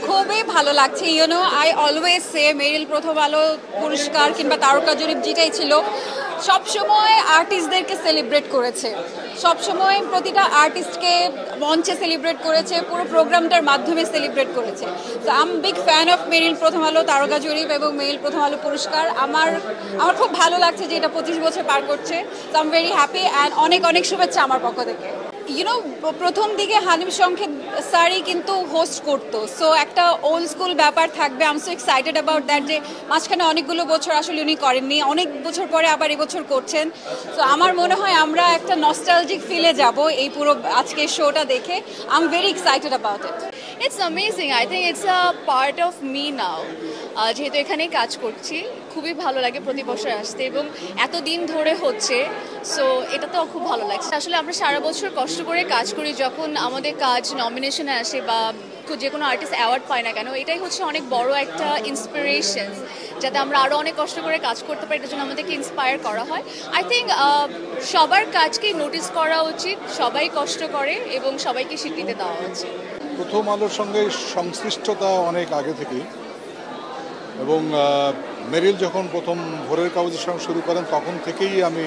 খুবই ভালো লাগছে। আই অলওয়েজ সে মেরিল প্রথম আলো পুরস্কার কিংবা তারকা জরিপ যেটাই ছিল, সবসময় আর্টিস্টদেরকে সেলিব্রেট করেছে, সবসময় প্রতিটা আর্টিস্টকে মঞ্চে সেলিব্রেট করেছে, পুরো প্রোগ্রামটার মাধ্যমে সেলিব্রেট করেছে। তো I am big fan of Meril Prothom Alo তারকা জরিপ এবং মেরিল প্রথম আলো পুরস্কার। আমার খুব ভালো লাগছে যে এটা 25 বছর পার করছে। তো I am very happy and অনেক অনেক শুভেচ্ছা আমার পক্ষ থেকে। প্রথম দিকে হালিম সংকেত স্যারই কিন্তু হোস্ট করতো, সো একটা ওল্ড স্কুল ব্যাপার থাকবে। I am so excited about that, যে মাঝখানে অনেকগুলো বছর আসলে উনি করেননি, অনেক বছর পরে আবার এবছর করছেন। সো আমার মনে হয় আমরা একটা নস্টালজিক ফিলে যাব এই পুরো আজকের শোটা দেখে। I am very excited about it. It's amazing, I think it's a part of me now. যেহেতু এখানেই কাজ করছি, খুবই ভালো লাগে প্রতি বছর আসতে, এবং এতদিন ধরে হচ্ছে, সো এটা তো খুব ভালো লাগছে। আসলে আমরা সারা বছর কষ্ট করে কাজ করি, যখন আমাদের কাজ নমিনেশনে আসে বা যে কোনো আর্টিস্ট অ্যাওয়ার্ড পায় না কেন, এটাই হচ্ছে অনেক বড় একটা ইন্সপিরেশন, যাতে আমরা আরও অনেক কষ্ট করে কাজ করতে পারি। এটার জন্য আমাদেরকে ইন্সপায়ার করা হয়। আই থিঙ্ক সবার কাজকেই নোটিস করা উচিত, সবাই কষ্ট করে এবং সবাইকে স্বীকৃতি দেওয়া উচিত। প্রথম আলোর সঙ্গে সংশ্লিষ্টতা অনেক আগে থেকেই, এবং মেরিল যখন প্রথম ভোরের কাগজের সঙ্গে শুরু করেন তখন থেকেই আমি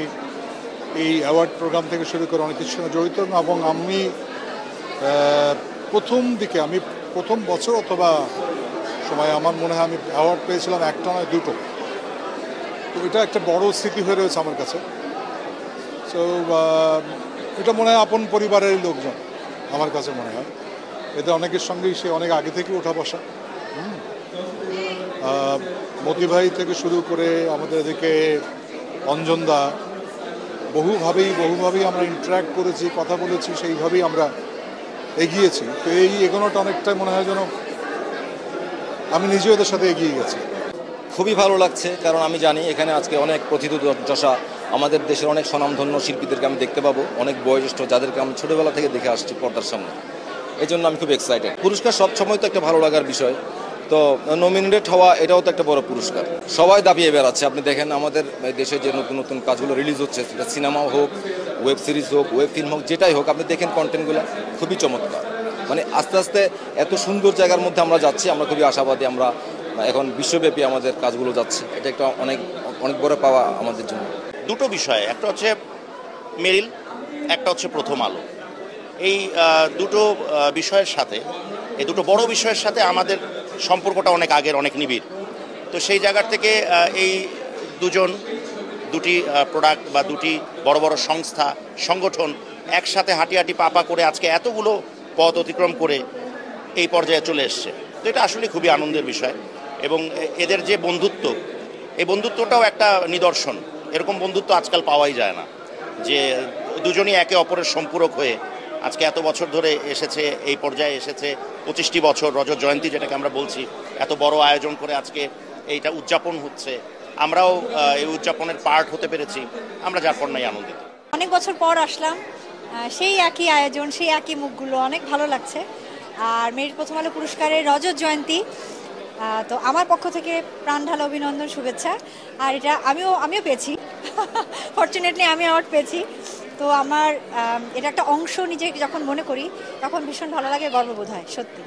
এই অ্যাওয়ার্ড প্রোগ্রাম থেকে শুরু করে অনেক কিছুর সঙ্গে জড়িত। এবং আমি প্রথম দিকে আমি প্রথম বছর অথবা সময় আমার মনে হয় আমি অ্যাওয়ার্ড পেয়েছিলাম একটা নয় দুটো। তো এটা একটা বড় স্মৃতি হয়ে রয়েছে আমার কাছে। সো এটা মনে হয় আপন পরিবারের লোকজন, আমার কাছে মনে হয় এতে অনেকের সঙ্গেই সে অনেক আগে থেকে ওঠা বসা। মতি ভাই থেকে শুরু করে আমাদের এদিকে অঞ্জনদা, বহুভাবেই আমরা ইন্টারাক্ট করেছি, কথা বলেছি, সেইভাবেই আমরা এগিয়েছি। তো এই এগোনোটা অনেকটা মনে হয় যেন আমি নিজে ওদের সাথে এগিয়ে গেছি। খুবই ভালো লাগছে, কারণ আমি জানি এখানে আজকে অনেক প্রথিতযশা আমাদের দেশের অনেক স্বনামধন্য শিল্পীদেরকে আমি দেখতে পাবো, অনেক বয়োজ্যেষ্ঠ যাদেরকে আমি ছোটোবেলা থেকে দেখে আসছি পর্দার সামনে। এই জন্য আমি খুব এক্সাইটেড। পুরস্কার সবসময় তো একটা ভালো লাগার বিষয়, তো নমিনেটেড হওয়া এটাও তো একটা বড় পুরস্কার। সবাই দাবিয়ে বেড়াচ্ছে, আপনি দেখেন আমাদের দেশে যে নতুন নতুন কাজগুলো রিলিজ হচ্ছে, সেটা সিনেমাও হোক, ওয়েব সিরিজ হোক, ওয়েব ফিল্ম হোক, যেটাই হোক, আপনি দেখেন কন্টেন্টগুলো খুবই চমৎকার। মানে আস্তে আস্তে এত সুন্দর জায়গার মধ্যে আমরা যাচ্ছি, আমরা খুবই আশাবাদী। আমরা এখন বিশ্বব্যাপী আমাদের কাজগুলো যাচ্ছে, এটা একটা অনেক অনেক বড় পাওয়া আমাদের জন্য। দুটো বিষয়, একটা হচ্ছে মেরিল, একটা হচ্ছে প্রথম আলো। এই দুটো বিষয়ের সাথে, এই দুটো বড় বিষয়ের সাথে আমাদের সম্পর্কটা অনেক আগের, অনেক নিবিড়। তো সেই জায়গার থেকে এই দুটি প্রোডাক্ট বা দুটি বড় বড় সংস্থা, সংগঠন একসাথে হাঁটি পা করে আজকে এতগুলো পথ অতিক্রম করে এই পর্যায়ে চলে এসছে। তো এটা আসলে খুবই আনন্দের বিষয়। এবং এদের যে বন্ধুত্ব, এই বন্ধুত্বটাও একটা নিদর্শন। এরকম বন্ধুত্ব আজকাল পাওয়াই যায় না, যে দুজনই একে অপরের সম্পূরক হয়ে আজকে এত বছর ধরে এসেছে, এই পর্যায়ে এসেছে। 25টি বছর রজত জয়ন্তী যেটাকে আমরা বলছি, এত বড় আয়োজন করে আজকে এইটা উদযাপন হচ্ছে। আমরাও এই উদযাপনের পার্ট হতে পেরেছি, আমরা যার পর নাই আনন্দিত। অনেক বছর পর আসলাম, সেই একই আয়োজন, সেই একই মুখগুলো, অনেক ভালো লাগছে। আর মেরিল প্রথম আলো পুরস্কারের রজত জয়ন্তী, তো আমার পক্ষ থেকে প্রাণ ঢালা অভিনন্দন, শুভেচ্ছা। আর এটা আমিও পেয়েছি, ফরচুনেটলি আমি অ্যাওয়ার্ড পেয়েছি। তো আমার এটা একটা অংশ নিজে যখন মনে করি তখন ভীষণ ভালো লাগে, গর্ববোধ হয় সত্যি।